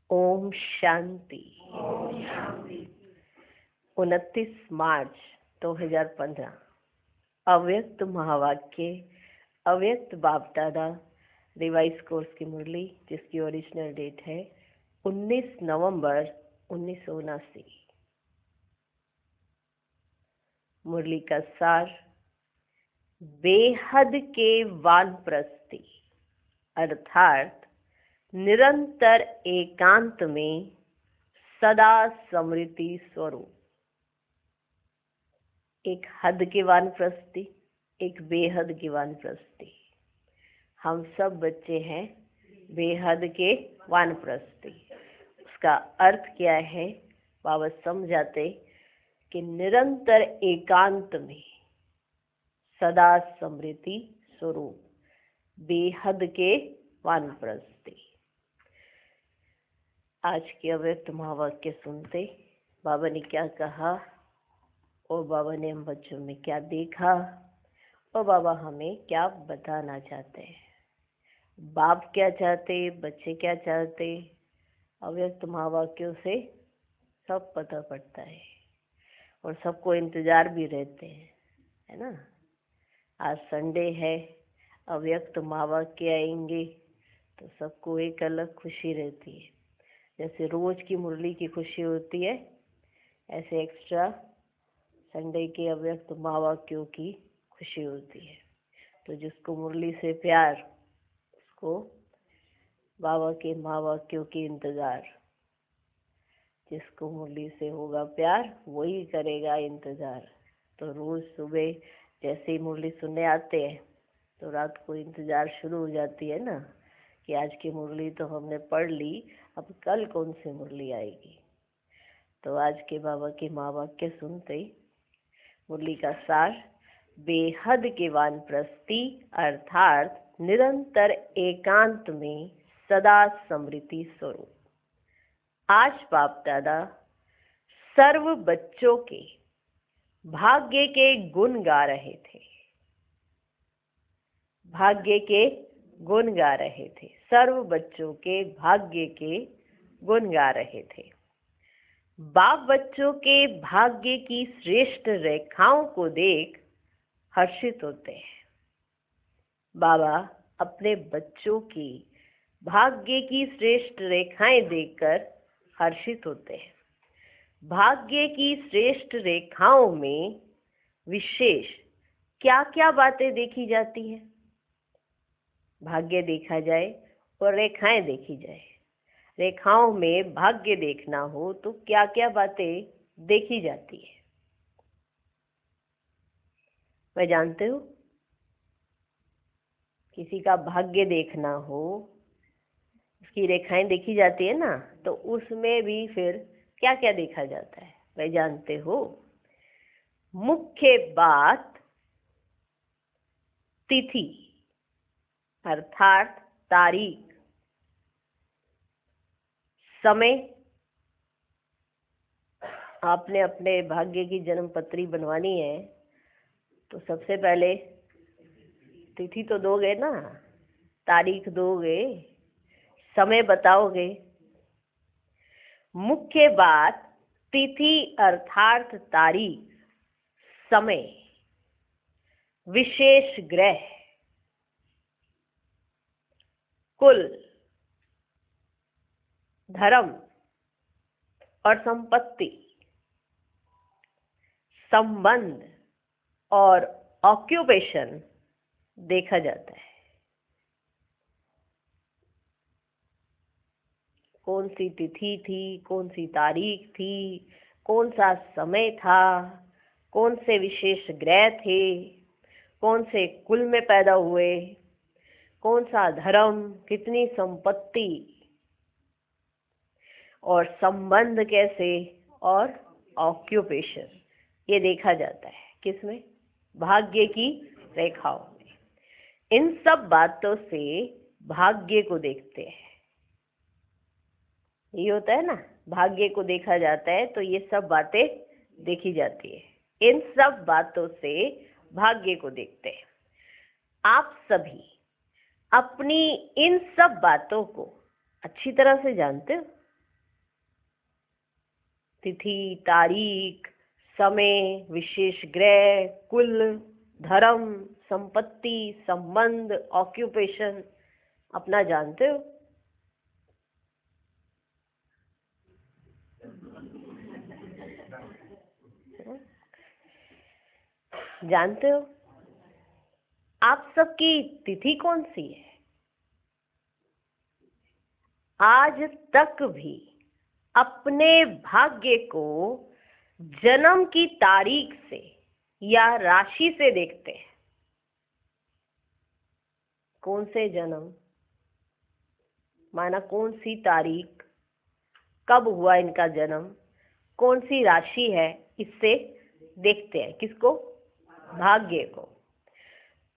ओम शांति। 29 मार्च 2015 अव्यक्त महावाक्य अव्यक्त बाप दादा रिवाइज कोर्स की मुरली, जिसकी ओरिजिनल डेट है 19 नवंबर 1979। मुरली का सार, बेहद के वानप्रस्थी अर्थात निरंतर एकांत में सदा स्मृति स्वरूप। एक हद के वानप्रस्थी, एक बेहद के वानप्रस्थी। हम सब बच्चे हैं बेहद के वानप्रस्थी। उसका अर्थ क्या है बाबा समझाते कि निरंतर एकांत में सदा स्मृति स्वरूप, बेहद के वानप्रस्थी। आज के अव्यक्त महावाक्य सुनते बाबा ने क्या कहा और बाबा ने हम बच्चों में क्या देखा और बाबा हमें क्या बताना चाहते हैं। बाप क्या चाहते, बच्चे क्या चाहते, अव्यक्त महावाक्यों से सब पता पड़ता है और सबको इंतजार भी रहते हैं, है ना। आज संडे है, अव्यक्त महावाक्य आएंगे तो सबको एक अलग खुशी रहती है। जैसे रोज की मुरली की खुशी होती है, ऐसे एक्स्ट्रा संडे के अव्यक्त महावाक्यों की खुशी होती है। तो जिसको मुरली से प्यार, उसको बाबा के महावाक्यों की इंतजार। जिसको मुरली से होगा प्यार वही करेगा इंतजार। तो रोज सुबह जैसे ही मुरली सुनने आते हैं तो रात को इंतजार शुरू हो जाती है ना, कि आज की मुरली तो हमने पढ़ ली, अब कल कौन सी मुरली आएगी। तो आज के बाबा के महावाक्य सुनते मुरली का सार, बेहद के वानप्रस्थी अर्थात निरंतर एकांत में सदा स्मृति स्वरूप। आज बाप दादा सर्व बच्चों के भाग्य के गुण गा रहे थे। भाग्य के गुण गा रहे थे। सर्व बच्चों के भाग्य के गुण गा रहे थे। बाप बच्चों के भाग्य की श्रेष्ठ रेखाओं को देख हर्षित होते हैं। बाबा अपने बच्चों की भाग्य की श्रेष्ठ रेखाएं देखकर हर्षित होते हैं। भाग्य की श्रेष्ठ रेखाओं में विशेष क्या क्या बातें देखी जाती हैं। भाग्य देखा जाए और रेखाएं देखी जाए। रेखाओं में भाग्य देखना हो तो क्या क्या बातें देखी जाती है, वह जानते हो? किसी का भाग्य देखना हो, उसकी रेखाएं देखी जाती है ना, तो उसमें भी फिर क्या क्या देखा जाता है, वह जानते हो? मुख्य बात तिथि अर्थात तारीख, समय। आपने अपने भाग्य की जन्म पत्री बनवानी है तो सबसे पहले तिथि तो दोगे ना, तारीख दोगे, समय बताओगे। मुख्य बात तिथि अर्थात तारीख, समय, विशेष ग्रह, कुल, धर्म और संपत्ति, संबंध और ऑक्यूपेशन देखा जाता है। कौन सी तिथि थी, कौन सी तारीख थी, कौन सा समय था, कौन से विशेष ग्रह थे, कौन से कुल में पैदा हुए, कौन सा धर्म, कितनी संपत्ति और संबंध कैसे, और ऑक्यूपेशन, ये देखा जाता है। किसमें? भाग्य की रेखाओं में। इन सब बातों से भाग्य को देखते हैं। ये होता है ना, भाग्य को देखा जाता है तो ये सब बातें देखी जाती है। इन सब बातों से भाग्य को देखते हैं। आप सभी अपनी इन सब बातों को अच्छी तरह से जानते हो। तिथि, तारीख, समय, विशेष ग्रह, कुल, धर्म, संपत्ति, संबंध, ऑक्यूपेशन अपना जानते हो? जानते हो? आप सबकी तिथि कौन सी है? आज तक भी अपने भाग्य को जन्म की तारीख से या राशि से देखते हैं। कौन से जन्म, माना कौन सी तारीख, कब हुआ इनका जन्म, कौन सी राशि है, इससे देखते हैं। किसको? भाग्य को।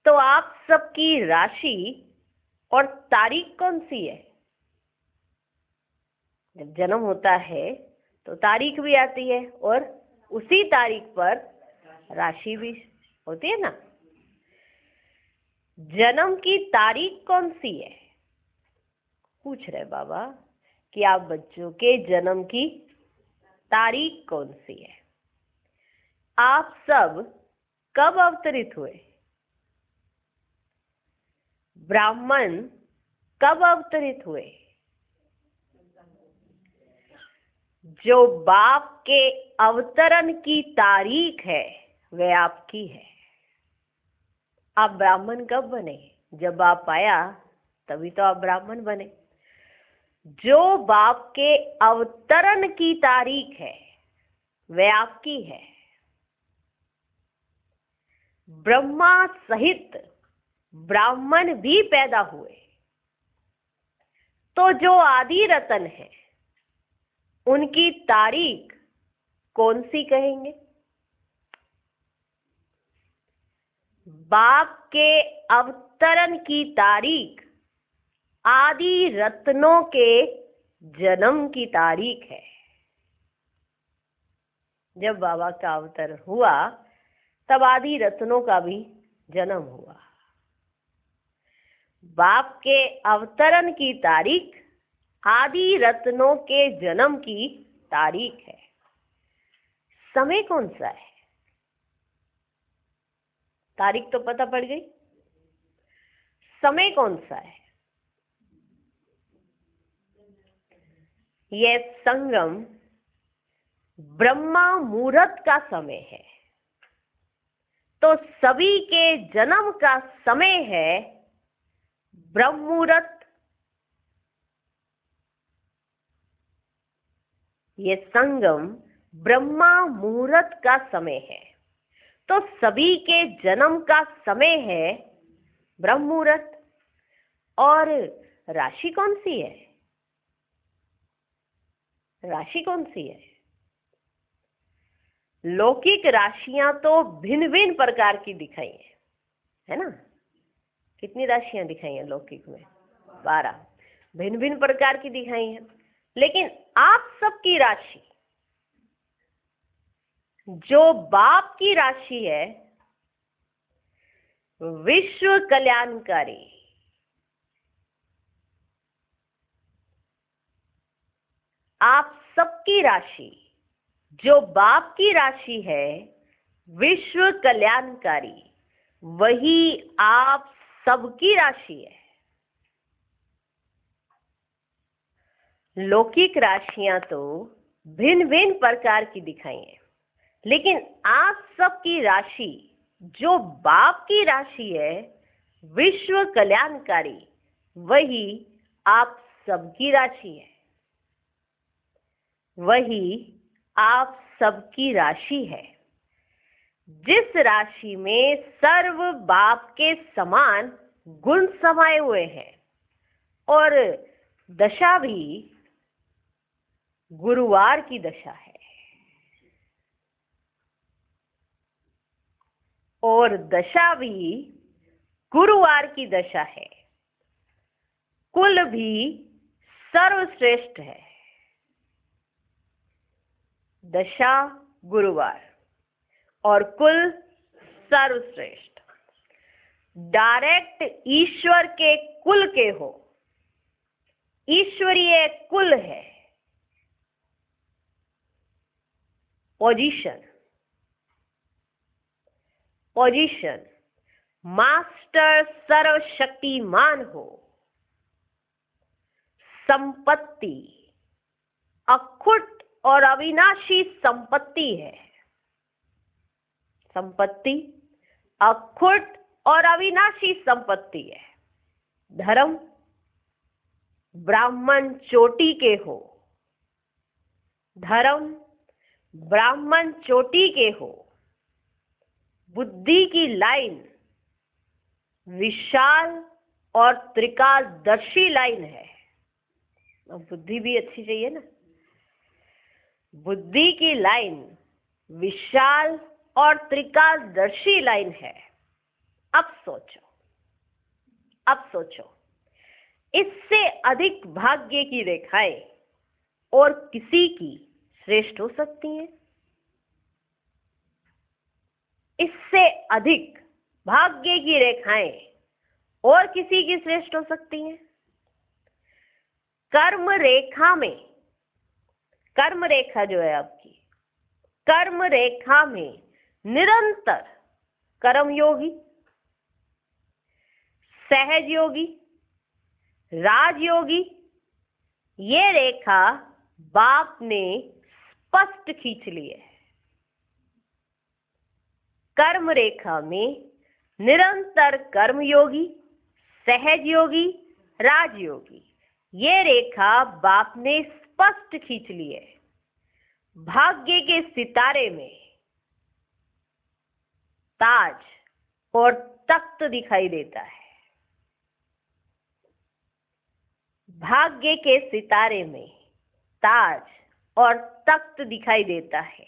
तो आप सबकी राशि और तारीख कौन सी है? जब जन्म होता है तो तारीख भी आती है और उसी तारीख पर राशि भी होती है ना। जन्म की तारीख कौन सी है? पूछ रहे बाबा कि आप बच्चों के जन्म की तारीख कौन सी है? आप सब कब अवतरित हुए? ब्राह्मण कब अवतरित हुए? जो बाप के अवतरण की तारीख है वह आपकी है। आप ब्राह्मण कब बने? जब बाप आया तभी तो आप ब्राह्मण बने। जो बाप के अवतरण की तारीख है वह आपकी है। ब्रह्मा सहित ब्राह्मण भी पैदा हुए, तो जो आदि रतन है उनकी तारीख कौन सी कहेंगे? बाप के अवतरण की तारीख आदि रत्नों के जन्म की तारीख है। जब बाबा का अवतरण हुआ तब आदि रत्नों का भी जन्म हुआ। बाप के अवतरण की तारीख आदि रत्नों के जन्म की तारीख है। समय कौन सा है? तारीख तो पता पड़ गई, समय कौन सा है? यह संगम ब्रह्मा मुहूर्त का समय है, तो सभी के जन्म का समय है ब्रह्म मुहूर्त। ये संगम ब्रह्मा मुहूर्त का समय है, तो सभी के जन्म का समय है ब्रह्म मुहूर्त। और राशि कौन सी है? राशि कौन सी है? लौकिक राशियां तो भिन्न भिन्न प्रकार की दिखाई है ना। कितनी राशियां दिखाई हैं लौकिक में? 12 भिन्न भिन्न प्रकार की दिखाई हैं। लेकिन आप सबकी राशि जो बाप की राशि है, विश्व कल्याणकारी, आप सबकी राशि जो बाप की राशि है विश्व कल्याणकारी, वही आप सबकी राशि है। लौकिक राशियां तो भिन्न भिन्न प्रकार की दिखाई हैं, लेकिन आप सबकी राशि जो बाप की राशि है विश्व कल्याणकारी, वही आप सबकी राशि है। वही आप सबकी राशि है। जिस राशि में सर्व बाप के समान गुण समाये हुए हैं, और दशा भी गुरुवार की दशा है, और दशा भी गुरुवार की दशा है। कुल भी सर्वश्रेष्ठ है। दशा गुरुवार और कुल सर्वश्रेष्ठ। डायरेक्ट ईश्वर के कुल के हो, ईश्वरीय कुल है। पोजीशन, पोजीशन, मास्टर सर्वशक्तिमान हो। संपत्ति, अखुट और अविनाशी संपत्ति है। संपत्ति अखुट और अविनाशी संपत्ति है। धर्म, ब्राह्मण चोटी के हो। धर्म ब्राह्मण चोटी के हो। बुद्धि की लाइन विशाल और त्रिकालदर्शी लाइन है। बुद्धि भी अच्छी चाहिए ना। बुद्धि की लाइन विशाल और त्रिकालदर्शी लाइन है। अब सोचो, अब सोचो, इससे अधिक भाग्य की रेखाएं और किसी की श्रेष्ठ हो सकती हैं? इससे अधिक भाग्य की रेखाएं और किसी की श्रेष्ठ हो सकती हैं? कर्म रेखा में, कर्म रेखा जो है आपकी, कर्म रेखा में निरंतर कर्म योगी, सहज योगी, राजयोगी, ये रेखा बाप ने स्पष्ट खींच ली है। कर्म रेखा में निरंतर कर्मयोगी, सहज योगी, राजयोगी, ये रेखा बाप ने स्पष्ट खींच ली है। भाग्य के सितारे में ताज और तख्त दिखाई देता है। भाग्य के सितारे में ताज और तख्त दिखाई देता है।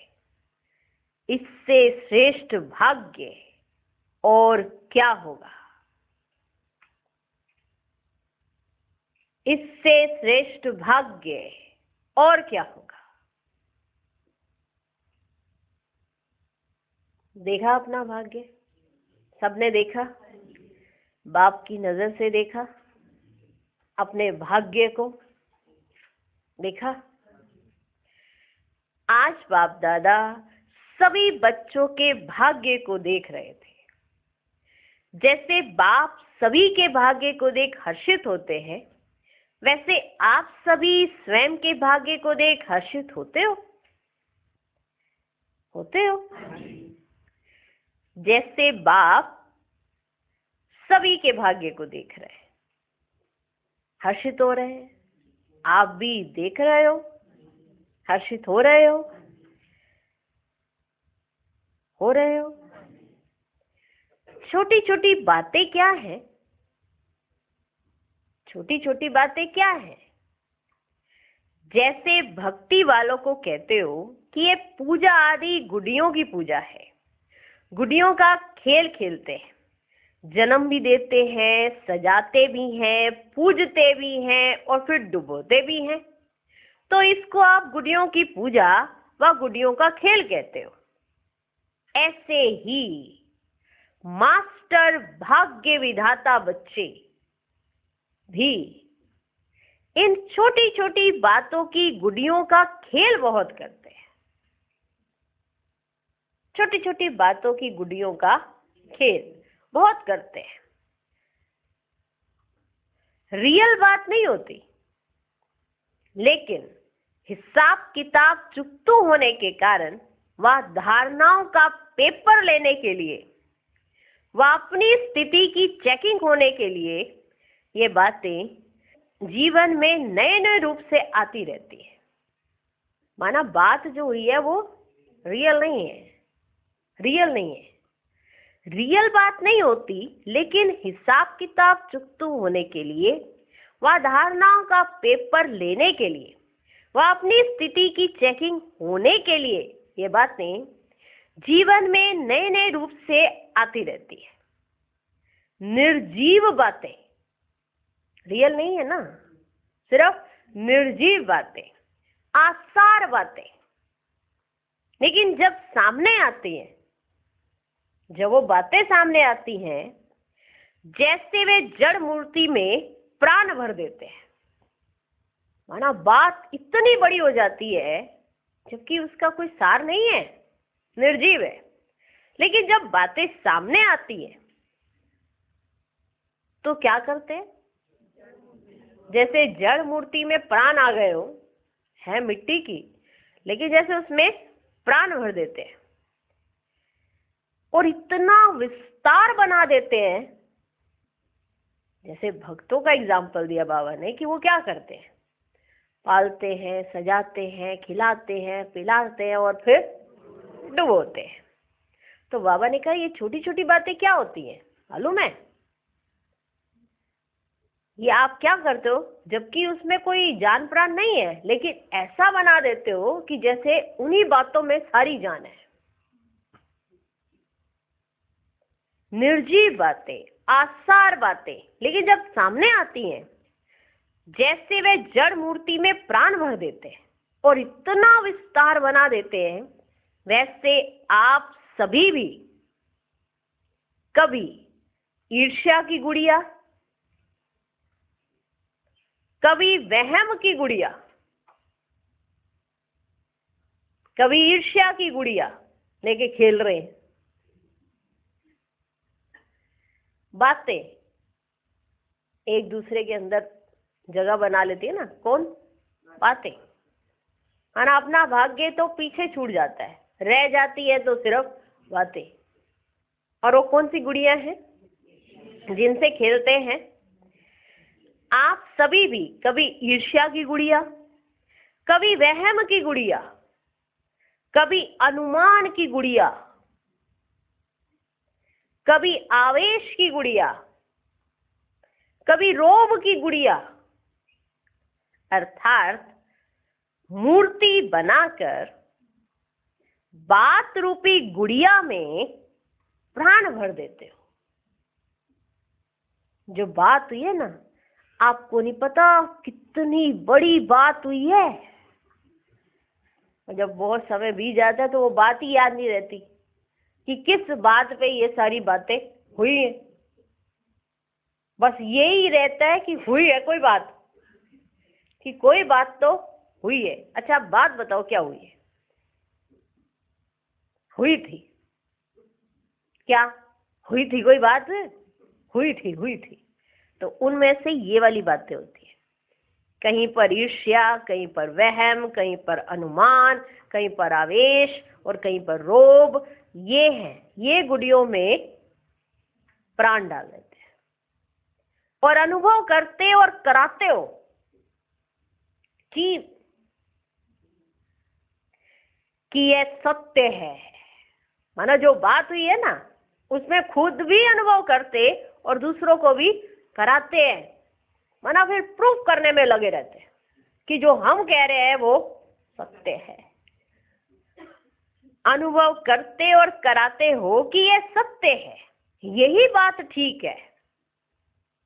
इससे श्रेष्ठ भाग्य और क्या होगा? इससे श्रेष्ठ भाग्य और क्या होगा? देखा अपना भाग्य? सबने देखा? बाप की नजर से देखा? अपने भाग्य को देखा? आज बाप दादा सभी बच्चों के भाग्य को देख रहे थे। जैसे बाप सभी के भाग्य को देख हर्षित होते हैं, वैसे आप सभी स्वयं के भाग्य को देख हर्षित होते हो? होते हो? जैसे बाप सभी के भाग्य को देख रहे हैं, हर्षित हो रहे हैं। आप भी देख रहे हो, हर्षित हो रहे हो? हो रहे हो? छोटी छोटी बातें क्या है? छोटी छोटी बातें क्या है? जैसे भक्ति वालों को कहते हो कि ये पूजा आदि गुडियों की पूजा है, गुडियों का खेल खेलते हैं, जन्म भी देते हैं, सजाते भी हैं, पूजते भी हैं और फिर डुबोते भी हैं, तो इसको आप गुडियों की पूजा व गुडियों का खेल कहते हो। ऐसे ही मास्टर भाग्य विधाता बच्चे भी इन छोटी छोटी बातों की गुडियों का खेल बहुत करते हैं। छोटी छोटी बातों की गुडियों का खेल बहुत करते हैं। रियल बात नहीं होती, लेकिन हिसाब किताब चुकतू होने के कारण वह धारणाओं का पेपर लेने के लिए, वह अपनी स्थिति की चेकिंग होने के लिए ये बातें जीवन में नए नए रूप से आती रहती है। माना बात जो हुई है वो रियल नहीं है, रियल नहीं है, रियल बात नहीं होती, लेकिन हिसाब किताब चुकतू होने के लिए, वह धारणाओं का पेपर लेने के लिए, वह अपनी स्थिति की चेकिंग होने के लिए ये बातें जीवन में नए नए रूप से आती रहती है। निर्जीव बातें, रियल नहीं है ना, सिर्फ निर्जीव बातें, आसार बातें, लेकिन जब सामने आती हैं, जब वो बातें सामने आती हैं, जैसे वे जड़ मूर्ति में प्राण भर देते हैं। माना बात इतनी बड़ी हो जाती है जबकि उसका कोई सार नहीं है, निर्जीव है। लेकिन जब बातें सामने आती है तो क्या करते हैं? जैसे जड़ मूर्ति में प्राण आ गए हो, है मिट्टी की, लेकिन जैसे उसमें प्राण भर देते हैं और इतना विस्तार बना देते हैं। जैसे भक्तों का एग्जाम्पल दिया बाबा ने कि वो क्या करते हैं, पालते हैं, सजाते हैं, खिलाते हैं, पिलाते हैं और फिर डुबोते हैं। तो बाबा ने कहा ये छोटी छोटी बातें क्या होती हैं मालूम है? ये आप क्या करते हो, जबकि उसमें कोई जान प्राण नहीं है, लेकिन ऐसा बना देते हो कि जैसे उन्हीं बातों में सारी जान है। निर्जीव बातें, आसार बातें, लेकिन जब सामने आती हैं, जैसे वे जड़ मूर्ति में प्राण भर देते हैं और इतना विस्तार बना देते हैं, वैसे आप सभी भी कभी ईर्ष्या की गुड़िया, कभी वहम की गुड़िया, कभी ईर्ष्या की गुड़िया लेके खेल रहे हैं। बातें एक दूसरे के अंदर जगह बना लेती है ना, कौन? बातें। और अपना भाग्य तो पीछे छूट जाता है, रह जाती है तो सिर्फ बातें। और वो कौन सी गुड़िया है जिनसे खेलते हैं? आप सभी भी कभी ईर्ष्या की गुड़िया, कभी वहम की गुड़िया, कभी अनुमान की गुड़िया, कभी आवेश की गुड़िया, कभी रोब की गुड़िया, अर्थात मूर्ति बनाकर बात रूपी गुड़िया में प्राण भर देते हो। जो बात हुई है ना, आपको नहीं पता कितनी बड़ी बात हुई है। और जब बहुत समय बीत जाता है तो वो बात ही याद नहीं रहती कि किस बात पे ये सारी बातें हुई है। बस यही रहता है कि हुई है कोई बात, कि कोई बात तो हुई है। अच्छा बात बताओ क्या हुई है? हुई थी क्या? हुई थी कोई बात? हुई थी। तो उनमें से ये वाली बातें होती है, कहीं पर ईर्ष्या, कहीं पर वहम, कहीं पर अनुमान, कहीं पर आवेश और कहीं पर रोब। ये है, ये गुड़ियों में प्राण डाल देते हैं और अनुभव करते और कराते हो कि ये सत्य है। माना जो बात हुई है ना, उसमें खुद भी अनुभव करते और दूसरों को भी कराते हैं। माना फिर प्रूफ करने में लगे रहते हैं कि जो हम कह रहे हैं वो सत्य है। अनुभव करते और कराते हो कि ये सत्य है, यही बात ठीक है,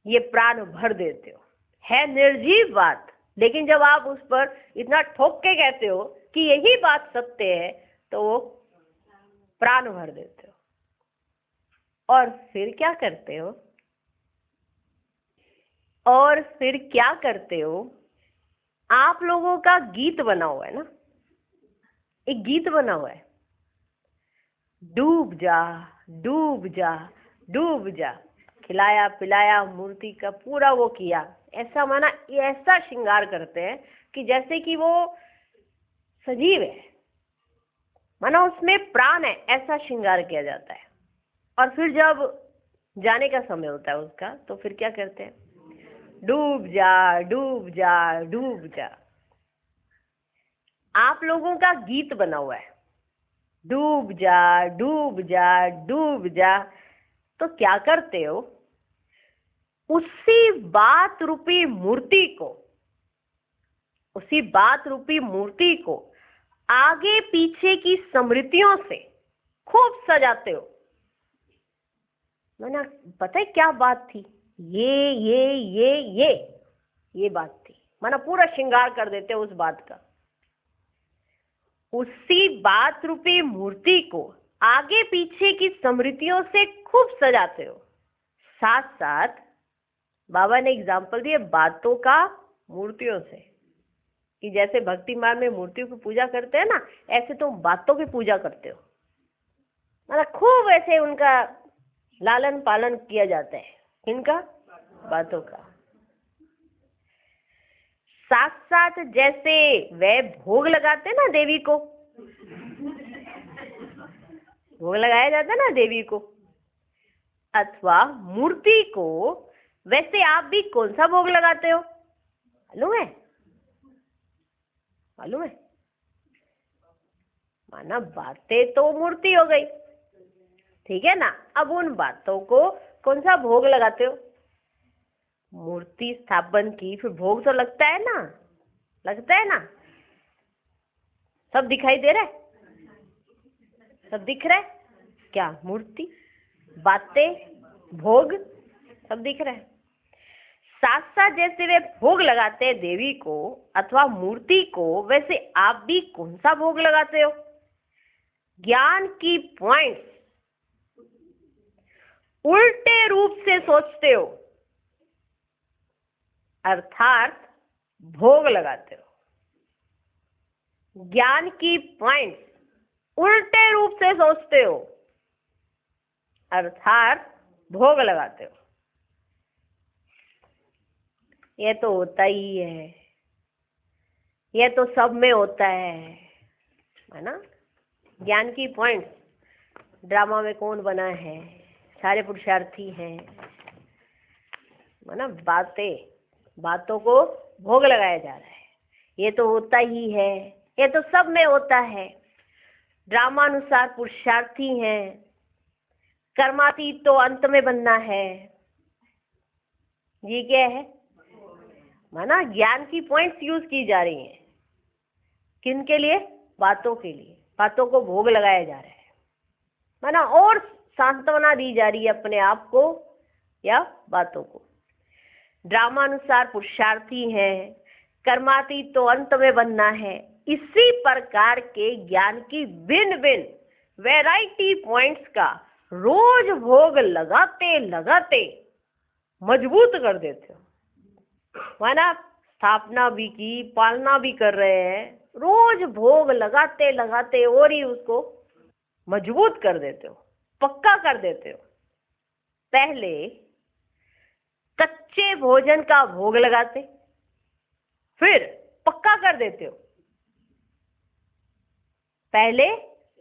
ये प्राण भर देते हो। है निर्जीव बात, लेकिन जब आप उस पर इतना ठोक के कहते हो कि यही बात सत्य है, तो वो प्राण भर देते हो। और फिर क्या करते हो? और फिर क्या करते हो? आप लोगों का गीत बना हुआ है ना, एक गीत बना हुआ है, डूब जा डूब जा डूब जा। खिलाया पिलाया, मूर्ति का पूरा वो किया, ऐसा माना ऐसा श्रृंगार करते हैं कि जैसे कि वो सजीव है, माना उसमें प्राण है, ऐसा श्रृंगार किया जाता है। और फिर जब जाने का समय होता है उसका, तो फिर क्या करते हैं? डूब जा डूब जा डूब जा। आप लोगों का गीत बना हुआ है, डूब जा डूब जा डूब जा। तो क्या करते हो? उसी बात रूपी मूर्ति को, उसी बात रूपी मूर्ति को आगे पीछे की स्मृतियों से खूब सजाते हो। मैंने पता है क्या बात थी? ये बात थी, माना पूरा श्रृंगार कर देते हो उस बात का। उसी बात रूपी मूर्ति को आगे पीछे की स्मृतियों से खूब सजाते हो। साथ साथ बाबा ने एग्जाम्पल दिए बातों का मूर्तियों से। कि जैसे भक्ति मार्ग में मूर्तियों की पूजा करते हैं ना, ऐसे तुम बातों की पूजा करते हो। मतलब खूब ऐसे उनका लालन पालन किया जाता है। किनका? बातों का। साथ साथ जैसे वे भोग लगाते ना देवी को, भोग लगाया जाता है ना देवी को अथवा मूर्ति को, वैसे आप भी कौन सा भोग लगाते हो मालूम है? मालूम है? माना बातें तो मूर्ति हो गई, ठीक है ना। अब उन बातों को कौन सा भोग लगाते हो? मूर्ति स्थापन की, फिर भोग तो लगता है ना, लगता है ना। सब दिखाई दे रहा है, सब दिख रहा है क्या? मूर्ति, बातें, भोग सब दिख रहा है। साथ साथ जैसे वे भोग लगाते हैं देवी को अथवा मूर्ति को, वैसे आप भी कौन सा भोग लगाते हो? ज्ञान की पॉइंट्स उल्टे रूप से सोचते हो, अर्थात भोग लगाते हो। ज्ञान की पॉइंट्स उल्टे रूप से सोचते हो, अर्थात भोग लगाते हो। ये तो होता ही है, ये तो सब में होता है ना। ज्ञान की पॉइंट्स, ड्रामा में कौन बना है? सारे पुरुषार्थी हैं, है ना। बातों को भोग लगाया जा रहा है, ये तो होता ही है, ये तो सब में होता है। ड्रामानुसार पुरुषार्थी हैं, कर्मातीत तो अंत में बनना है। ये क्या है? माना ज्ञान की पॉइंट्स यूज की जा रही हैं। किन के लिए? बातों के लिए। बातों को भोग लगाया जा रहा है, माना और सांत्वना दी जा रही है अपने आप को या बातों को। ड्रामानुसार पुरुषार्थी हैं, कर्मातीत तो अंत में बनना है। इसी प्रकार के ज्ञान की भिन्न भिन्न वैरायटी पॉइंट्स का रोज भोग लगाते लगाते मजबूत कर देते हो, माना स्थापना भी की, पालना भी कर रहे हैं, रोज भोग लगाते लगाते और ही उसको मजबूत कर देते हो, पक्का कर देते हो। पहले कच्चे भोजन का भोग लगाते, फिर पक्का कर देते हो। पहले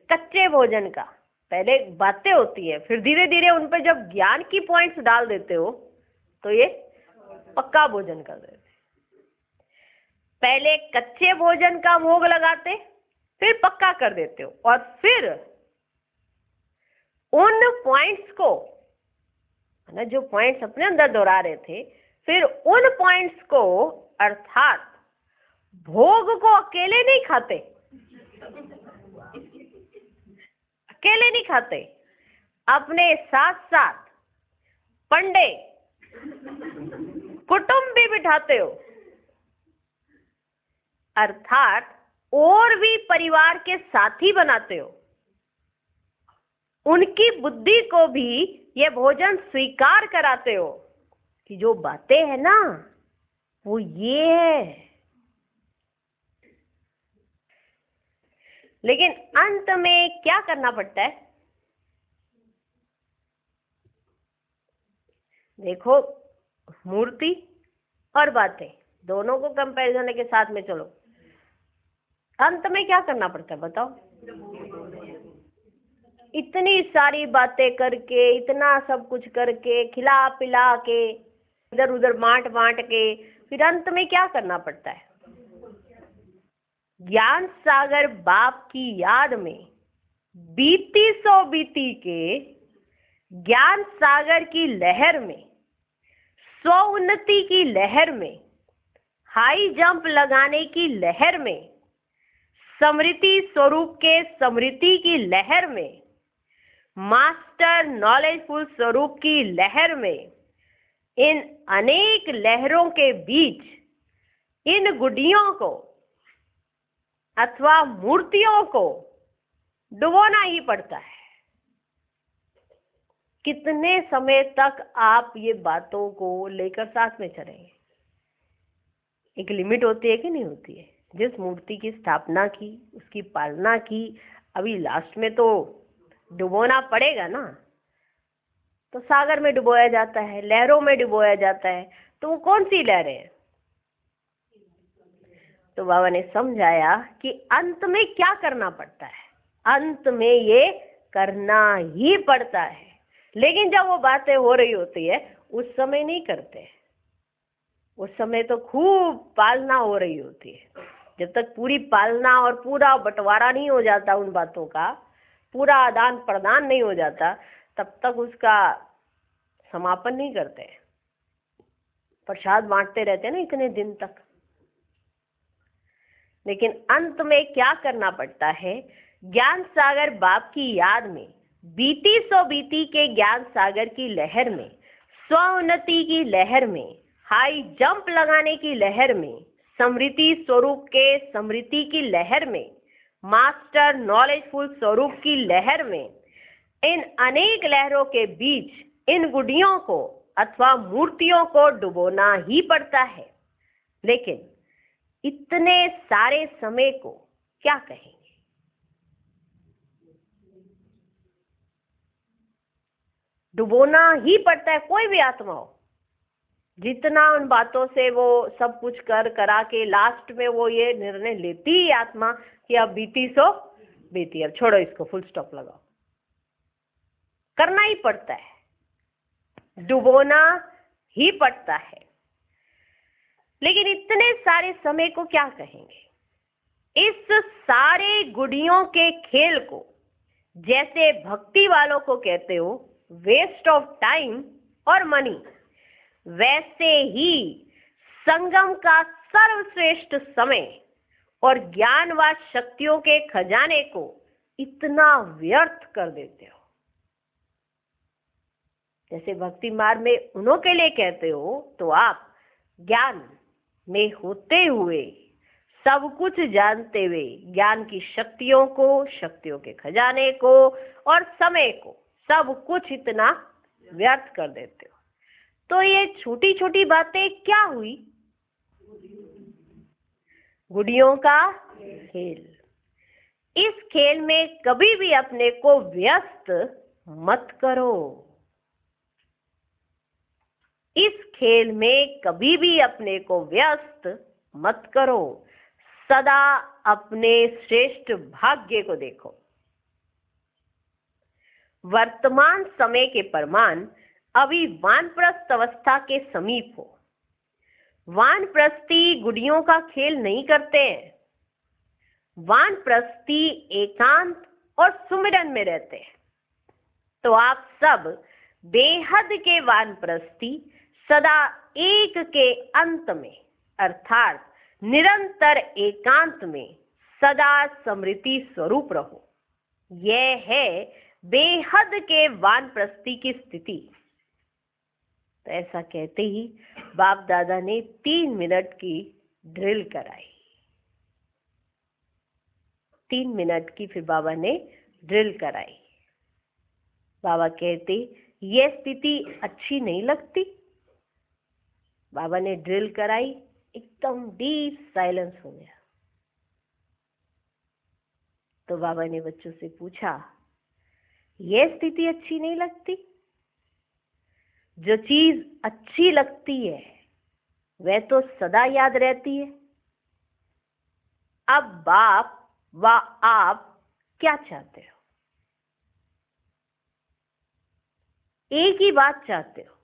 कच्चे भोजन का, पहले बातें होती है, फिर धीरे धीरे उन पर जब ज्ञान की पॉइंट्स डाल देते हो तो ये पक्का भोजन कर देते। पहले कच्चे भोजन का भोग लगाते, फिर पक्का कर देते हो, और फिर उन पॉइंट्स को, ना जो पॉइंट्स अपने अंदर दोहरा रहे थे, फिर उन पॉइंट्स को अर्थात भोग को अकेले नहीं खाते, अकेले नहीं खाते, अपने साथ साथ पंडे कुटुंब भी बिठाते हो, अर्थात और भी परिवार के साथी बनाते हो। उनकी बुद्धि को भी ये भोजन स्वीकार कराते हो कि जो बातें है ना वो ये है। लेकिन अंत में क्या करना पड़ता है? देखो, मूर्ति और बातें दोनों को कंपैरिजन के साथ में चलो, अंत में क्या करना पड़ता है बताओ? इतनी सारी बातें करके, इतना सब कुछ करके, खिला पिला के, इधर उधर बांट बांट के, फिर अंत में क्या करना पड़ता है? ज्ञान सागर बाप की याद में बीती सो बीती के ज्ञान सागर की लहर में, स्व उन्नति की लहर में, हाई जंप लगाने की लहर में, समृद्धि स्वरूप के समृद्धि की लहर में, मास्टर नॉलेजफुल स्वरूप की लहर में, इन अनेक लहरों के बीच इन गुडियों को अथवा मूर्तियों को डुबोना ही पड़ता है। कितने समय तक आप ये बातों को लेकर साथ में चलेंगे? एक लिमिट होती है कि नहीं होती है? जिस मूर्ति की स्थापना की, उसकी पालना की, अभी लास्ट में तो डुबोना पड़ेगा ना। तो सागर में डुबोया जाता है, लहरों में डुबोया जाता है, तो वो कौन सी लहरें हैं? तो बाबा ने समझाया कि अंत में क्या करना पड़ता है, अंत में ये करना ही पड़ता है। लेकिन जब वो बातें हो रही होती है उस समय नहीं करते, उस समय तो खूब पालना हो रही होती है। जब तक पूरी पालना और पूरा बंटवारा नहीं हो जाता उन बातों का, पूरा आदान प्रदान नहीं हो जाता, तब तक उसका समापन नहीं करते। प्रसाद बांटते रहते हैं ना इतने दिन तक। लेकिन अंत में क्या करना पड़ता है? ज्ञान सागर बाप की याद में, बीती सो बीती के ज्ञान सागर की लहर में, स्वउन्नति की लहर में, हाई जंप लगाने की लहर में, समृद्धि स्वरूप के समृद्धि की लहर में, मास्टर नॉलेजफुल स्वरूप की लहर में, इन अनेक लहरों के बीच इन गुडियों को अथवा मूर्तियों को डुबोना ही पड़ता है। लेकिन इतने सारे समय को क्या कहेंगे? डुबोना ही पड़ता है। कोई भी आत्मा हो, जितना उन बातों से वो सब कुछ कर करा के लास्ट में वो ये निर्णय लेती है आत्मा कि अब बीती सो बीती, अब छोड़ो इसको, फुल स्टॉप लगाओ। करना ही पड़ता है, डुबोना ही पड़ता है। लेकिन इतने सारे समय को क्या कहेंगे? इस सारे गुडियों के खेल को जैसे भक्ति वालों को कहते हो वेस्ट ऑफ टाइम और मनी, वैसे ही संगम का सर्वश्रेष्ठ समय और ज्ञान व शक्तियों के खजाने को इतना व्यर्थ कर देते हो। जैसे भक्ति मार्ग में उन्हों के लिए कहते हो, तो आप ज्ञान में होते हुए, सब कुछ जानते हुए, ज्ञान की शक्तियों को, शक्तियों के खजाने को और समय को, सब कुछ इतना व्यर्थ कर देते हो। तो ये छोटी छोटी बातें क्या हुई? गुडियों का खेल। इस खेल में कभी भी अपने को व्यस्त मत करो। इस खेल में कभी भी अपने को व्यस्त मत करो। सदा अपने श्रेष्ठ भाग्य को देखो। वर्तमान समय के परमान अभी वानप्रस्थ अवस्था के समीप हो। वानप्रस्थी गुडियों का खेल नहीं करते हैं। वानप्रस्थी एकांत और सुमिरन में रहते हैं। तो आप सब बेहद के वानप्रस्थी सदा एक के अंत में अर्थात निरंतर एकांत में सदा स्मृति स्वरूप रहो। यह है बेहद के वानप्रस्थी की स्थिति। तो ऐसा कहते ही बाप दादा ने 3 मिनट की ड्रिल कराई। 3 मिनट की फिर बाबा ने ड्रिल कराई। बाबा कहते यह स्थिति अच्छी नहीं लगती। बाबा ने ड्रिल कराई, एकदम डीप साइलेंस हो गया। तो बाबा ने बच्चों से पूछा, यह स्थिति अच्छी नहीं लगती? जो चीज अच्छी लगती है वह तो सदा याद रहती है। अब बाप व आप क्या चाहते हो? एक ही बात चाहते हो,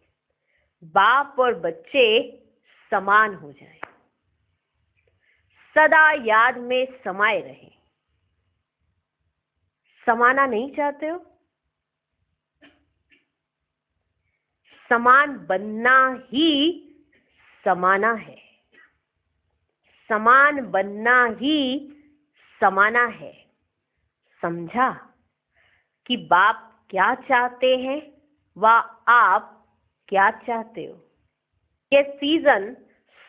बाप और बच्चे समान हो जाए, सदा याद में समाये रहे। समाना नहीं चाहते हो? समान बनना ही समाना है। समान बनना ही समाना है। समझा कि बाप क्या चाहते हैं व आप क्या चाहते हो? यह सीजन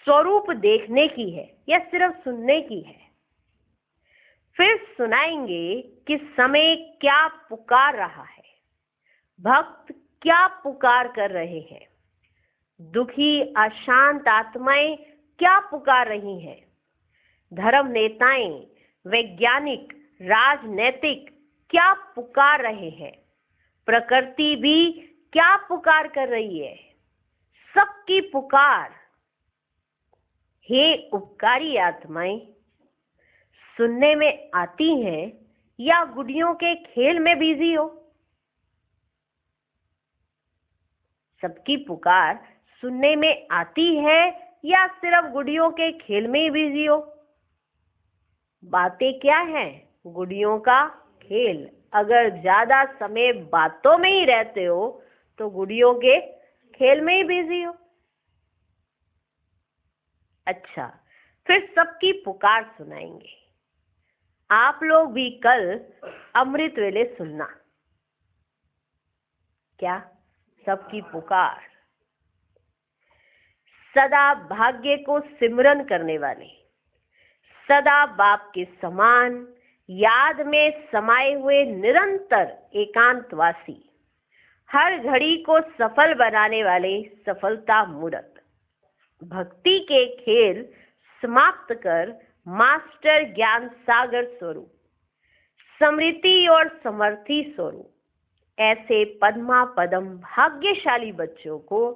स्वरूप देखने की है या सिर्फ सुनने की है? फिर सुनाएंगे कि समय क्या पुकार रहा है, भक्त क्या पुकार कर रहे हैं, दुखी अशांत आत्माएं क्या पुकार रही हैं, धर्म नेताएं, वैज्ञानिक, राजनीतिक क्या पुकार रहे हैं, प्रकृति भी क्या पुकार कर रही है। सबकी पुकार, हे उपकारी आत्माएं, सुनने में आती हैं या गुड़ियों के खेल में बिजी हो। सबकी पुकार सुनने में आती है या सिर्फ गुड़ियों के खेल में ही बिजी हो। बातें क्या हैं? गुड़ियों का खेल। अगर ज्यादा समय बातों में ही रहते हो तो गुड़ियों के खेल में ही बिजी हो। अच्छा, फिर सबकी पुकार सुनाएंगे। आप लोग भी कल अमृत वेले सुनना। क्या? सबकी पुकार। सदा भाग्य को सिमरन करने वाले, सदा बाप के समान याद में समाये हुए निरंतर एकांतवासी, हर घड़ी को सफल बनाने वाले सफलता मूर्त, भक्ति के खेल समाप्त कर मास्टर ज्ञान सागर स्वरूप, समृद्धि और समर्थी स्वरूप, ऐसे पद्मा पदम भाग्यशाली बच्चों को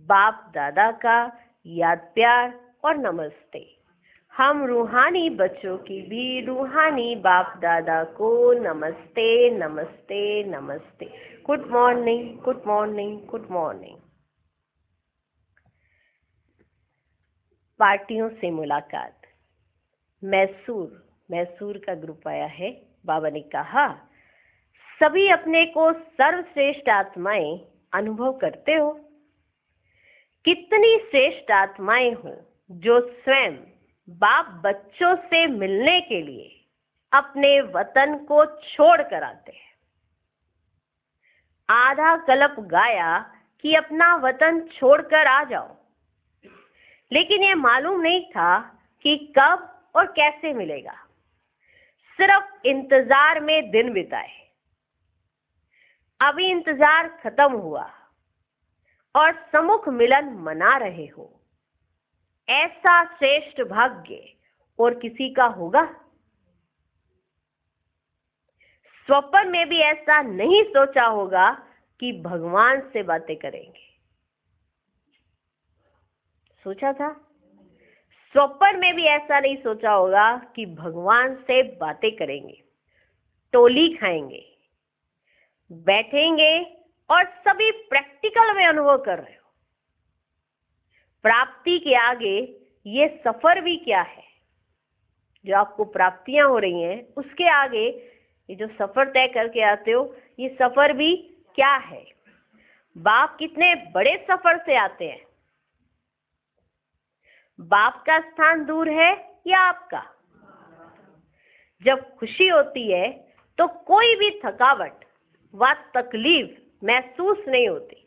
बाप दादा का याद प्यार और नमस्ते। हम रूहानी बच्चों की भी रूहानी बाप दादा को नमस्ते नमस्ते नमस्ते। Good morning, good morning, good morning. पार्टियों से मुलाकात। मैसूर का ग्रुप आया है। बाबा ने कहा, सभी अपने को सर्वश्रेष्ठ आत्माएं अनुभव करते हो। कितनी श्रेष्ठ आत्माएं हो जो स्वयं बाप बच्चों से मिलने के लिए अपने वतन को छोड़ कर आते हैं। आधा कल्प गाया कि अपना वतन छोड़कर आ जाओ, लेकिन ये मालूम नहीं था कि कब और कैसे मिलेगा। सिर्फ इंतजार में दिन बिताए। अभी इंतजार खत्म हुआ और सम्मुख मिलन मना रहे हो। ऐसा श्रेष्ठ भाग्य और किसी का होगा? स्वप्न में भी ऐसा नहीं सोचा होगा कि भगवान से बातें करेंगे। सोचा था? स्वप्न में भी ऐसा नहीं सोचा होगा कि भगवान से बातें करेंगे, टोली खाएंगे, बैठेंगे और सभी प्रैक्टिकल में अनुभव कर रहे हो। प्राप्ति के आगे ये सफर भी क्या है? जो आपको प्राप्तियां हो रही हैं उसके आगे ये जो सफर तय करके आते हो, ये सफर भी क्या है? बाप कितने बड़े सफर से आते हैं। बाप का स्थान दूर है या आपका? जब खुशी होती है तो कोई भी थकावट व तकलीफ महसूस नहीं होती।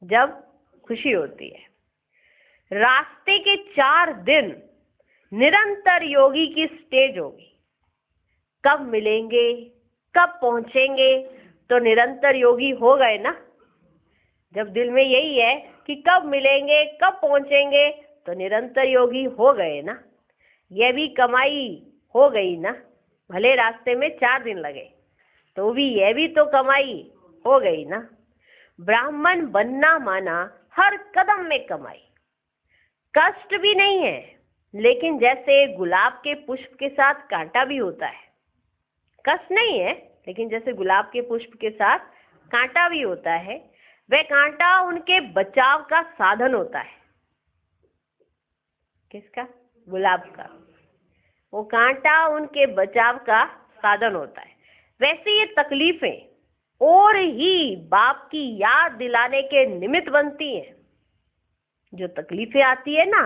जब खुशी होती है, रास्ते के 4 दिन निरंतर योगी की स्टेज होगी। कब मिलेंगे, कब पहुंचेंगे, तो निरंतर योगी हो गए ना। जब दिल में यही है कि कब मिलेंगे, कब पहुंचेंगे, तो निरंतर योगी हो गए ना। यह भी कमाई हो गई ना। भले रास्ते में 4 दिन लगे तो भी यह भी तो कमाई हो गई ना। ब्राह्मण बनना माना हर कदम में कमाई। कष्ट भी नहीं है, लेकिन जैसे गुलाब के पुष्प के साथ कांटा भी होता है। कष्ट नहीं है, लेकिन जैसे गुलाब के पुष्प के साथ कांटा भी होता है, वह कांटा उनके बचाव का साधन होता है। किसका? गुलाब का। वो कांटा उनके बचाव का साधन होता है। वैसे ये तकलीफें और ही बाप की याद दिलाने के निमित्त बनती हैं। जो तकलीफें आती है ना,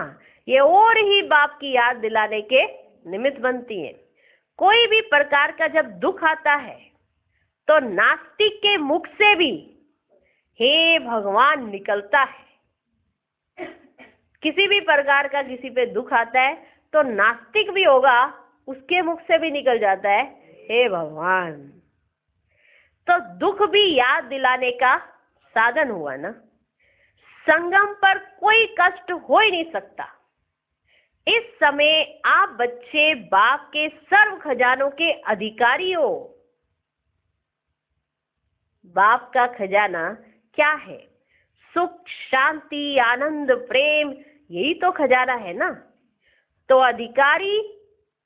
ये और ही बाप की याद दिलाने के निमित्त बनती हैं। कोई भी प्रकार का जब दुख आता है तो नास्तिक के मुख से भी हे भगवान निकलता है। किसी भी प्रकार का किसी पे दुख आता है तो नास्तिक भी होगा, उसके मुख से भी निकल जाता है हे भगवान। तो दुख भी याद दिलाने का साधन हुआ ना। संगम पर कोई कष्ट हो ही नहीं सकता। इस समय आप बच्चे बाप के सर्व खजानों के अधिकारी हो। बाप का खजाना क्या है? सुख, शांति, आनंद, प्रेम, यही तो खजाना है ना। तो अधिकारी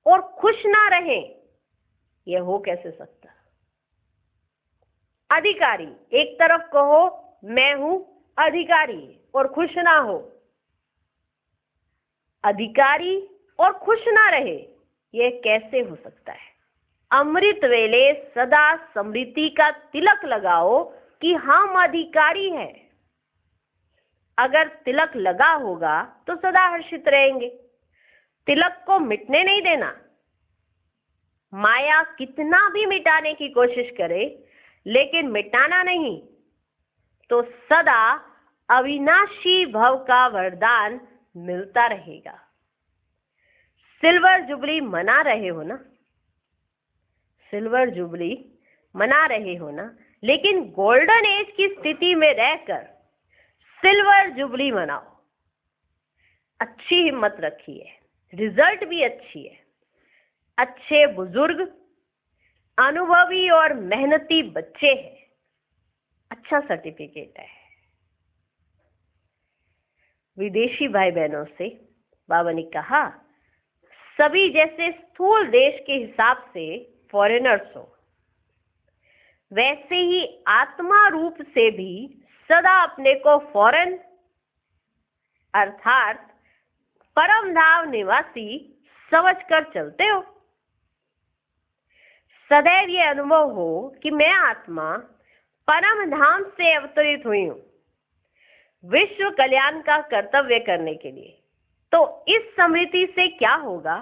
और खुश ना रहे, यह हो कैसे सकता? अधिकारी एक तरफ कहो मैं हूं अधिकारी और खुश ना हो, अधिकारी और खुश ना रहे, यह कैसे हो सकता है? अमृत वेले सदा स्मृति का तिलक लगाओ कि हम अधिकारी हैं। अगर तिलक लगा होगा तो सदा हर्षित रहेंगे। तिलक को मिटने नहीं देना। माया कितना भी मिटाने की कोशिश करे लेकिन मिटाना नहीं, तो सदा अविनाशी भव का वरदान मिलता रहेगा। सिल्वर जुबली मना रहे हो ना, सिल्वर जुबली मना रहे हो ना, लेकिन गोल्डन एज की स्थिति में रहकर सिल्वर जुबली मनाओ। अच्छी हिम्मत रखिए, रिजल्ट भी अच्छी है। अच्छे बुजुर्ग, अनुभवी और मेहनती बच्चे हैं, अच्छा सर्टिफिकेट है। विदेशी भाई बहनों से बाबा ने कहा, सभी जैसे स्थूल देश के हिसाब से फॉरेनर्स हो, वैसे ही आत्मा रूप से भी सदा अपने को फॉरेन अर्थात परम धाम निवासी समझकर चलते हो। सदैव ये अनुभव हो कि मैं आत्मा परम धाम से अवतरित हुई हूं विश्व कल्याण का कर्तव्य करने के लिए। तो इस स्मृति से क्या होगा?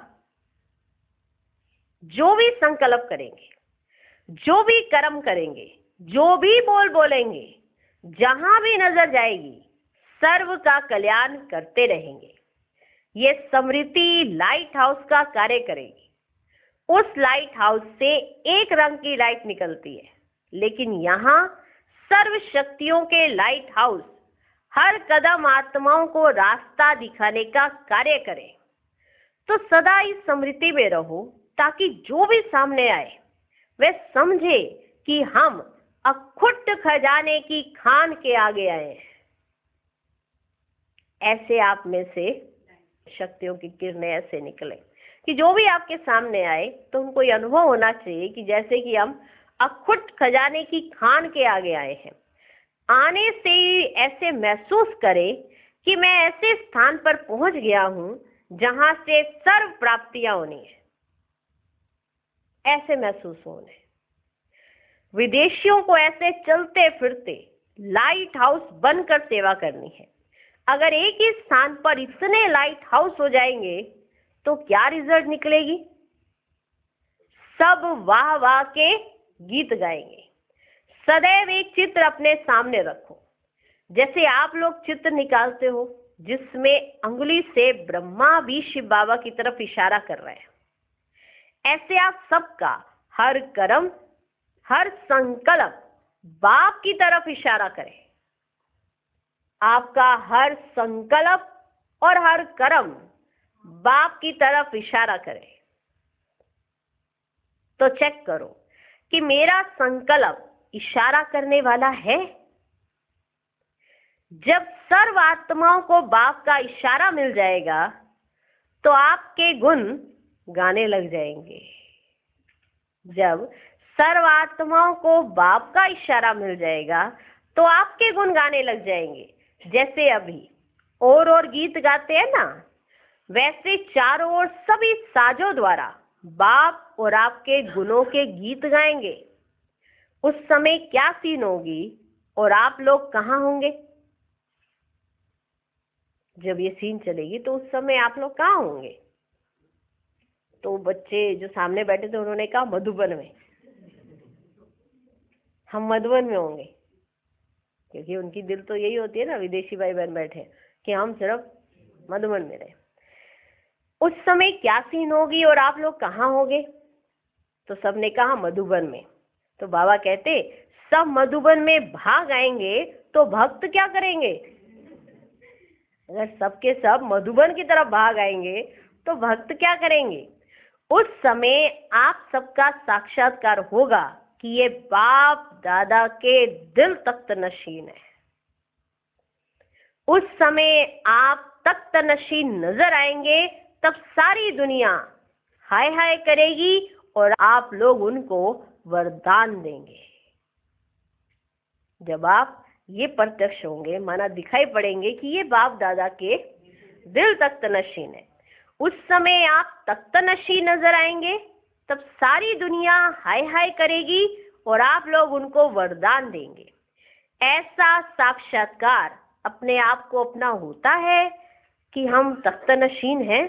जो भी संकल्प करेंगे, जो भी कर्म करेंगे, जो भी बोलेंगे, जहां भी नजर जाएगी, सर्व का कल्याण करते रहेंगे। ये स्मृति लाइट हाउस का कार्य करेगी। उस लाइट हाउस से एक रंग की लाइट निकलती है, लेकिन यहाँ सर्व शक्तियों के लाइट हाउस हर कदम आत्माओं को रास्ता दिखाने का कार्य करें। तो सदा इस स्मृति में रहो ताकि जो भी सामने आए वे समझे कि हम अखुट खजाने की खान के आगे आए हैं। ऐसे आप में से शक्तियों की किरणें ऐसे निकले कि जो भी आपके सामने आए तो उनको ये अनुभव होना चाहिए कि जैसे कि हम अखुट खजाने की खान के आगे आए हैं। आने से ही ऐसे महसूस करें कि मैं ऐसे स्थान पर पहुंच गया हूं जहां से सर्व प्राप्तियां होनी है। ऐसे महसूस होने। विदेशियों को ऐसे चलते फिरते लाइट हाउस बनकर सेवा करनी है। अगर एक ही स्थान पर इतने लाइट हाउस हो जाएंगे तो क्या रिजल्ट निकलेगी? सब वाह वाह के गीत गाएंगे। सदैव एक चित्र अपने सामने रखो। जैसे आप लोग चित्र निकालते हो जिसमें अंगुली से ब्रह्मा भी शिव बाबा की तरफ इशारा कर रहे हैं, ऐसे आप सबका हर कर्म, हर संकल्प बाप की तरफ इशारा करें। आपका हर संकल्प और हर कर्म बाप की तरफ इशारा करे। तो चेक करो कि मेरा संकल्प इशारा करने वाला है। जब सर्व आत्माओं को बाप का इशारा मिल जाएगा तो आपके गुण गाने लग जाएंगे। जब सर्व आत्माओं को बाप का इशारा मिल जाएगा तो आपके गुण गाने लग जाएंगे। जैसे अभी और गीत गाते हैं ना, वैसे चारों ओर सभी साजों द्वारा बाप और आपके गुणों के गीत गाएंगे। उस समय क्या सीन होगी और आप लोग कहाँ होंगे? जब ये सीन चलेगी तो उस समय आप लोग कहाँ होंगे? तो बच्चे जो सामने बैठे थे उन्होंने कहा मधुबन में। हम मधुबन में होंगे, क्योंकि उनकी दिल तो यही होती है ना, विदेशी भाई बहन बैठे, कि हम सिर्फ मधुबन में रहे। उस समय क्या सीन होगी और आप लोग कहाँ होंगे? तो सबने कहा मधुबन में। तो बाबा कहते सब मधुबन में भाग आएंगे तो भक्त क्या करेंगे? अगर सबके सब मधुबन की तरफ भाग आएंगे तो भक्त क्या करेंगे? उस समय आप सबका साक्षात्कार होगा कि ये बाप दादा के दिल तख्त नशीन है। उस समय आप तख्त नशीन नजर आएंगे, तब सारी दुनिया हाय हाय करेगी और आप लोग उनको वरदान देंगे। जब आप ये प्रत्यक्ष होंगे, माना दिखाई पड़ेंगे कि ये बाप दादा के दिल तख्त नशीन है, उस समय आप तख्त नशीन नजर आएंगे, तब सारी दुनिया हाय हाय करेगी और आप लोग उनको वरदान देंगे। ऐसा साक्षात्कार अपने आप को अपना होता है कि हम तख्त नशीन हैं?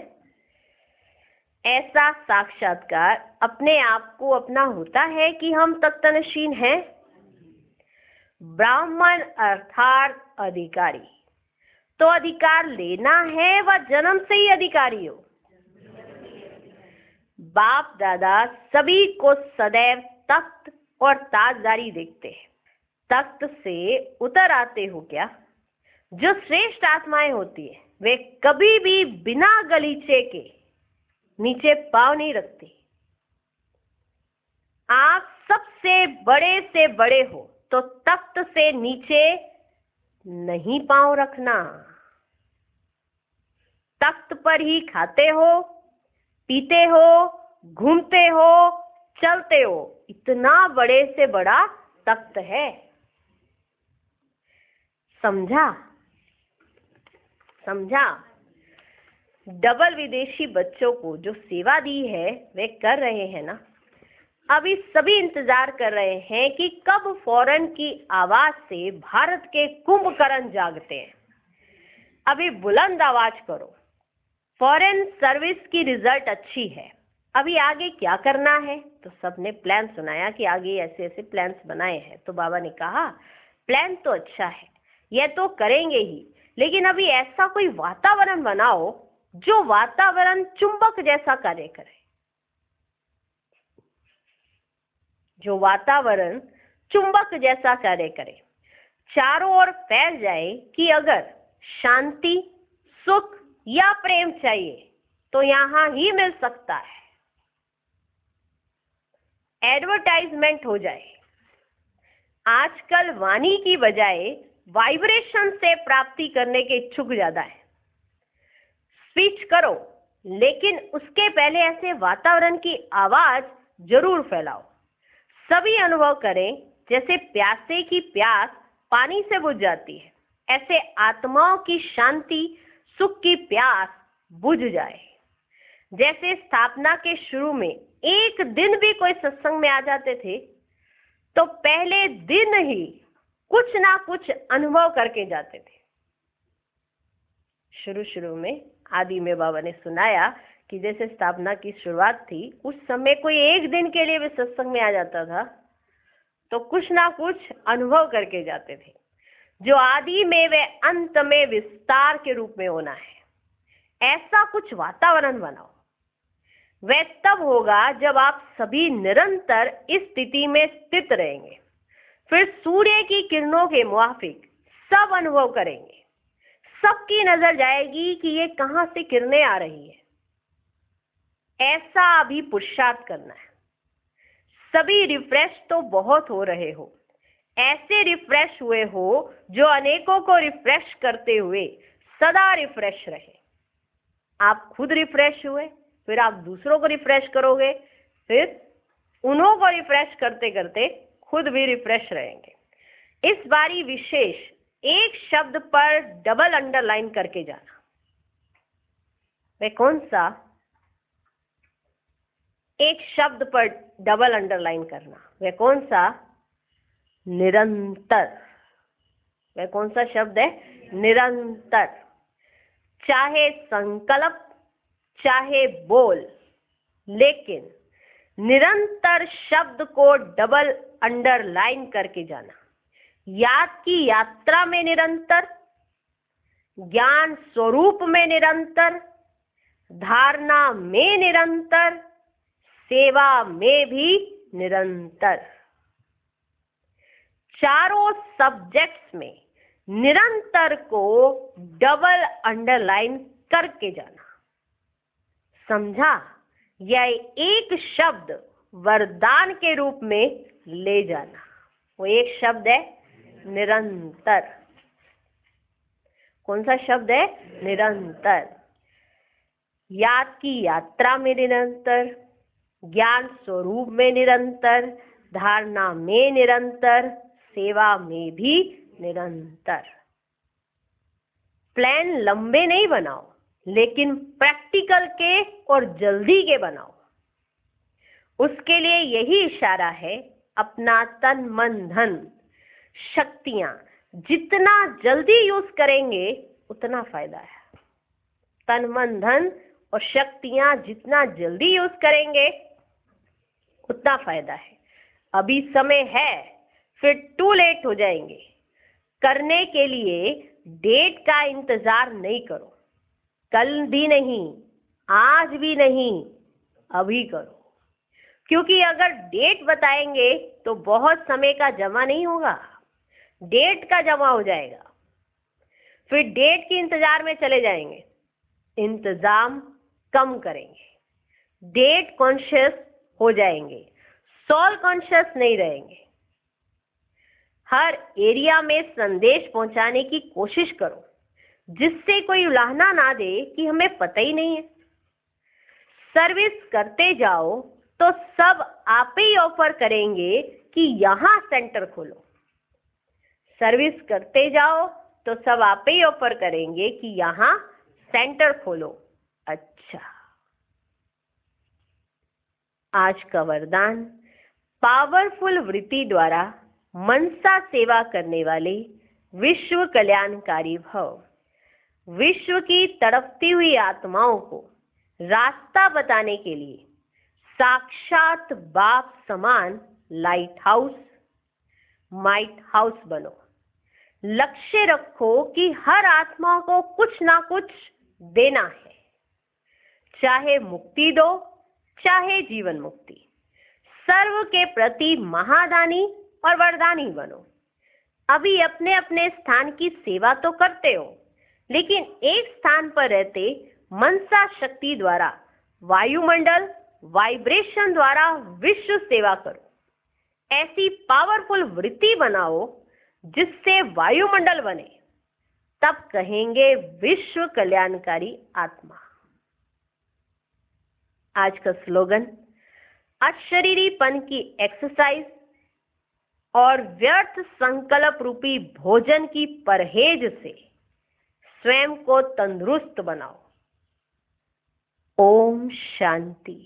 ऐसा साक्षात्कार अपने आप को अपना होता है कि हम तख्त नशीन हैं? ब्राह्मण अर्थात अधिकारी, तो अधिकार लेना है व जन्म से ही अधिकारी हो। बाप दादा सभी को सदैव तख्त और ताजदारी देखते हैं। तख्त से उतर आते हो क्या? जो श्रेष्ठ आत्माएं होती है वे कभी भी बिना गलीचे के नीचे पांव नहीं रखती। आप सबसे बड़े से बड़े हो तो तख्त से नीचे नहीं पांव रखना। तख्त पर ही खाते हो, पीते हो, घूमते हो, चलते हो। इतना बड़े से बड़ा तख्त है। समझा? समझा? डबल विदेशी बच्चों को जो सेवा दी है वे कर रहे हैं ना। अभी सभी इंतजार कर रहे हैं कि कब फॉरेन की आवाज से भारत के कुंभकर्ण जागते हैं। अभी बुलंद आवाज करो, फॉरेन सर्विस की रिजल्ट अच्छी है, अभी आगे क्या करना है? तो सबने प्लान सुनाया कि आगे ऐसे ऐसे प्लान्स बनाए हैं। तो बाबा ने कहा प्लान तो अच्छा है, यह तो करेंगे ही, लेकिन अभी ऐसा कोई वातावरण बनाओ जो वातावरण चुंबक जैसा कार्य करे, जो वातावरण चुंबक जैसा कार्य करे, चारों ओर फैल जाए कि अगर शांति, सुख या प्रेम चाहिए तो यहां ही मिल सकता है। एडवर्टाइजमेंट हो जाए। आजकल वाणी की बजाय वाइब्रेशन से प्राप्ति करने के इच्छुक ज्यादा है। स्विच करो, लेकिन उसके पहले ऐसे वातावरण की आवाज जरूर फैलाओ। सभी अनुभव करें जैसे प्यासे की प्यास पानी से बुझ जाती है, ऐसे आत्माओं की शांति, सुख की प्यास बुझ जाए। जैसे स्थापना के शुरू में एक दिन भी कोई सत्संग में आ जाते थे तो पहले दिन ही कुछ ना कुछ अनुभव करके जाते थे। शुरू में आदि में बाबा ने सुनाया कि जैसे स्थापना की शुरुआत थी, उस समय कोई एक दिन के लिए भी सत्संग में आ जाता था तो कुछ ना कुछ अनुभव करके जाते थे, जो आदि में वे अंत में विस्तार के रूप में होना है। ऐसा कुछ वातावरण बनाओ। वह तब होगा जब आप सभी निरंतर इस स्थिति में स्थित रहेंगे। फिर सूर्य की किरणों के मुआफिक सब अनुभव करेंगे। सबकी नजर जाएगी कि ये कहां से किरणें आ रही है। ऐसा अभी पुरुषार्थ करना है। सभी रिफ्रेश तो बहुत हो रहे हो, ऐसे रिफ्रेश हुए हो जो अनेकों को रिफ्रेश करते हुए सदा रिफ्रेश रहे। आप खुद रिफ्रेश हुए, फिर आप दूसरों को रिफ्रेश करोगे, फिर उन्हों को रिफ्रेश करते करते खुद भी रिफ्रेश रहेंगे। इस बारी विशेष एक शब्द पर डबल अंडरलाइन करके जाना। वह कौन सा? एक शब्द पर डबल अंडरलाइन करना। वह कौन सा? निरंतर। वह कौन सा शब्द है? निरंतर। चाहे संकल्प, चाहे बोल, लेकिन निरंतर शब्द को डबल अंडरलाइन करके जाना। याद की यात्रा में निरंतर, ज्ञान स्वरूप में निरंतर, धारणा में निरंतर, सेवा में भी निरंतर। चारों सब्जेक्ट्स में निरंतर को डबल अंडरलाइन करके जाना। समझा? यह एक शब्द वरदान के रूप में ले जाना। वो एक शब्द है निरंतर। कौन सा शब्द है? निरंतर। याद की यात्रा में निरंतर, ज्ञान स्वरूप में निरंतर, धारणा में निरंतर, सेवा में भी निरंतर। प्लान लंबे नहीं बनाओ, लेकिन प्रैक्टिकल के और जल्दी के बनाओ। उसके लिए यही इशारा है, अपना तन मन धन शक्तियां जितना जल्दी यूज करेंगे उतना फायदा है। तन मन धन और शक्तियां जितना जल्दी यूज करेंगे उतना फायदा है। अभी समय है, फिर टू लेट हो जाएंगे। करने के लिए डेट का इंतजार नहीं करो, कल भी नहीं, आज भी नहीं, अभी करो। क्योंकि अगर डेट बताएंगे तो बहुत समय का जमा नहीं होगा, डेट का जमा हो जाएगा। फिर डेट के इंतजार में चले जाएंगे, इंतजाम कम करेंगे, डेट कॉन्शियस हो जाएंगे, सोल कॉन्शियस नहीं रहेंगे। हर एरिया में संदेश पहुंचाने की कोशिश करो, जिससे कोई उलाहना ना दे कि हमें पता ही नहीं है। सर्विस करते जाओ तो सब आप ही ऑफर करेंगे कि यहां सेंटर खोलो। सर्विस करते जाओ तो सब आप ही ऑफर करेंगे कि यहां सेंटर खोलो। अच्छा, आज का वरदान, पावरफुल वृत्ति द्वारा मनसा सेवा करने वाले विश्व कल्याणकारी भव। विश्व की तड़पती हुई आत्माओं को रास्ता बताने के लिए साक्षात बाप समान लाइट हाउस, माइट हाउस बनो। लक्ष्य रखो कि हर आत्मा को कुछ ना कुछ देना है, चाहे मुक्ति दो, चाहे जीवन मुक्ति। सर्व के प्रति महादानी और वरदानी बनो। अभी अपने अपने स्थान की सेवा तो करते हो, लेकिन एक स्थान पर रहते मनसा शक्ति द्वारा वायुमंडल वाइब्रेशन द्वारा विश्व सेवा करो। ऐसी पावरफुल वृत्ति बनाओ जिससे वायुमंडल बने, तब कहेंगे विश्व कल्याणकारी आत्मा। आज का स्लोगन, अशरीरीपन की एक्सरसाइज और व्यर्थ संकल्प रूपी भोजन की परहेज से स्वयं को तंदुरुस्त बनाओ। ओम शांति।